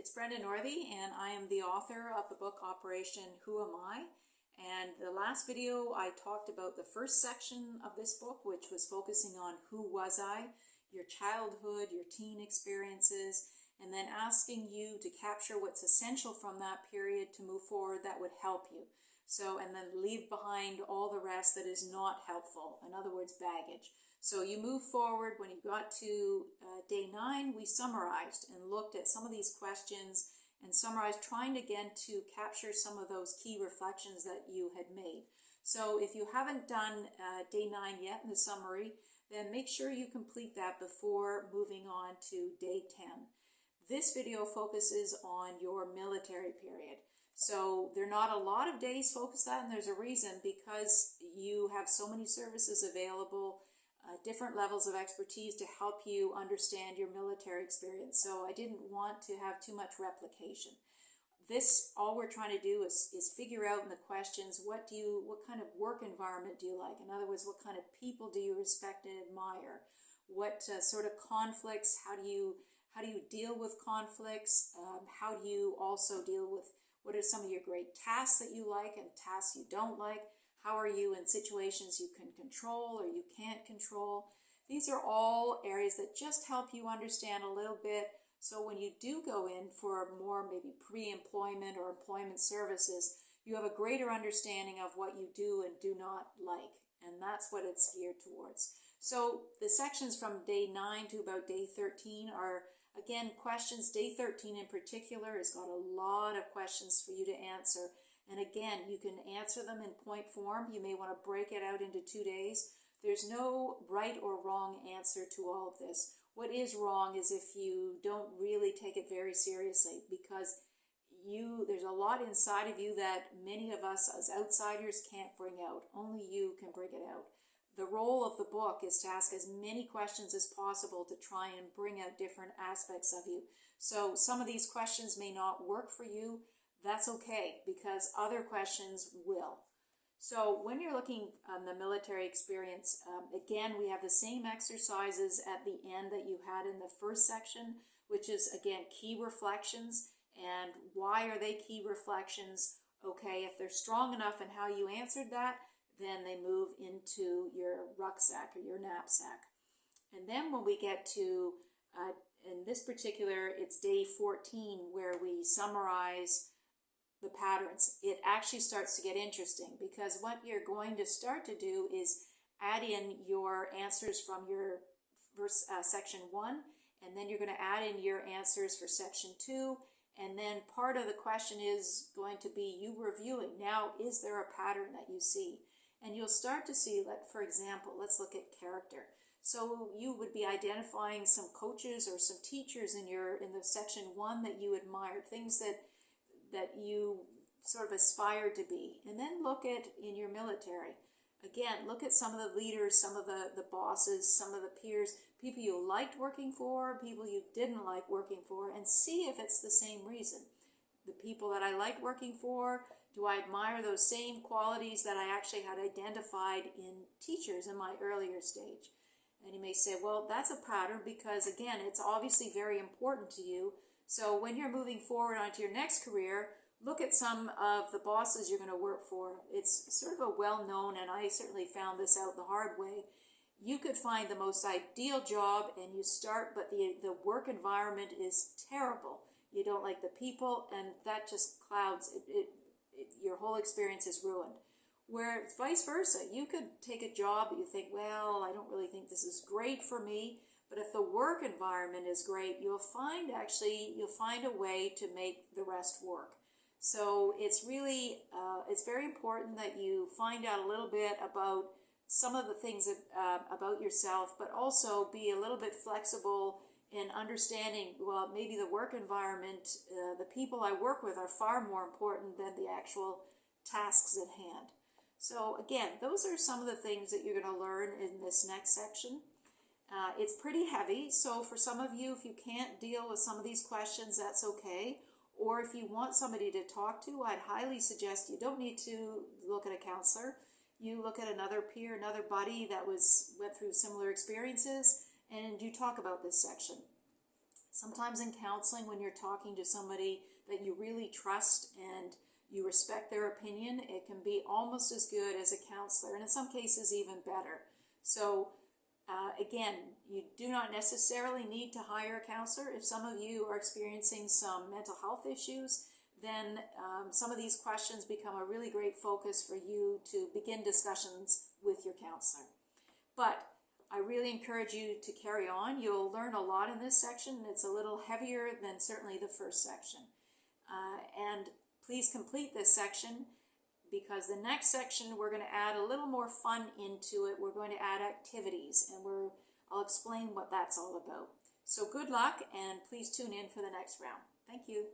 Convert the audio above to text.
It's Brenda Northey, and I am the author of the book Operation Who Am I? And the last video I talked about the first section of this book, which was focusing on who was I, your childhood, your teen experiences, and then asking you to capture what's essential from that period to move forward that would help you. So, and then leave behind all the rest that is not helpful. In other words, baggage. So you move forward. When you got to day 9, we summarized and looked at some of these questions and summarized, trying again to capture some of those key reflections that you had made. So if you haven't done day 9 yet in the summary, then make sure you complete that before moving on to day 10. This video focuses on your military period. So there are not a lot of days focused on, and there's a reason, because you have so many services available, different levels of expertise to help you understand your military experience. So I didn't want to have too much replication. This, all we're trying to do is figure out in the questions, what kind of work environment do you like? In other words, what kind of people do you respect and admire? What sort of conflicts, how do you deal with conflicts? How do you also deal with, what are some of your great tasks that you like and tasks you don't like? How are you in situations you can control or you can't control? These are all areas that just help you understand a little bit. So when you do go in for more maybe pre-employment or employment services, you have a greater understanding of what you do and do not like. And that's what it's geared towards. So the sections from day 9 to about day 13 are, again, questions. Day 13 in particular has got a lot of questions for you to answer. And again, you can answer them in point form. You may want to break it out into 2 days. There's no right or wrong answer to all of this. What is wrong is if you don't really take it very seriously, because there's a lot inside of you that many of us as outsiders can't bring out. Only you can bring it out. The role of the book is to ask as many questions as possible to try and bring out different aspects of you. So some of these questions may not work for you. That's okay, because other questions will. So when you're looking on the military experience, again, we have the same exercises at the end that you had in the first section, which is, again, key reflections. And why are they key reflections? Okay, if they're strong enough in how you answered that, then they move into your rucksack or your knapsack. And then when we get to, in this particular, it's day 14, where we summarize the patterns. It actually starts to get interesting, because what you're going to start to do is add in your answers from your section 1, and then you're going to add in your answers for section 2, and then part of the question is going to be you reviewing. Now, is there a pattern that you see? And you'll start to see, for example, let's look at character. So you would be identifying some coaches or some teachers in the section 1 that you admired, things that you sort of aspire to be. And then look at in your military. Again, look at some of the leaders, some of the bosses, some of the peers, people you liked working for, people you didn't like working for, and see if it's the same reason. The people that I liked working for, do I admire those same qualities that I actually had identified in teachers in my earlier stage? And you may say, well, that's a pattern, because again, it's obviously very important to you. So when you're moving forward onto your next career, look at some of the bosses you're going to work for. It's sort of a well-known, and I certainly found this out the hard way. You could find the most ideal job and you start, but the work environment is terrible. You don't like the people, and that just clouds it. Your whole experience is ruined. Where vice versa, you could take a job that you think, well, I don't really think this is great for me. But if the work environment is great, you'll find a way to make the rest work. So it's really, it's very important that you find out a little bit about some of the things about yourself, but also be a little bit flexible in understanding, well, maybe the work environment, the people I work with are far more important than the actual tasks at hand. So again, those are some of the things that you're going to learn in this next section. It's pretty heavy, so for some of you, if you can't deal with some of these questions, that's okay. Or if you want somebody to talk to, I'd highly suggest you don't need to look at a counselor. You look at another peer, another buddy that went through similar experiences, and you talk about this section. Sometimes in counseling, when you're talking to somebody that you really trust and you respect their opinion, it can be almost as good as a counselor, and in some cases even better. So again, you do not necessarily need to hire a counselor. If some of you are experiencing some mental health issues, then some of these questions become a really great focus for you to begin discussions with your counselor. But I really encourage you to carry on. You'll learn a lot in this section. It's a little heavier than certainly the first section. And please complete this section, because the next section we're going to add a little more fun into it. We're going to add activities, and I'll explain what that's all about. So good luck, and please tune in for the next round. Thank you.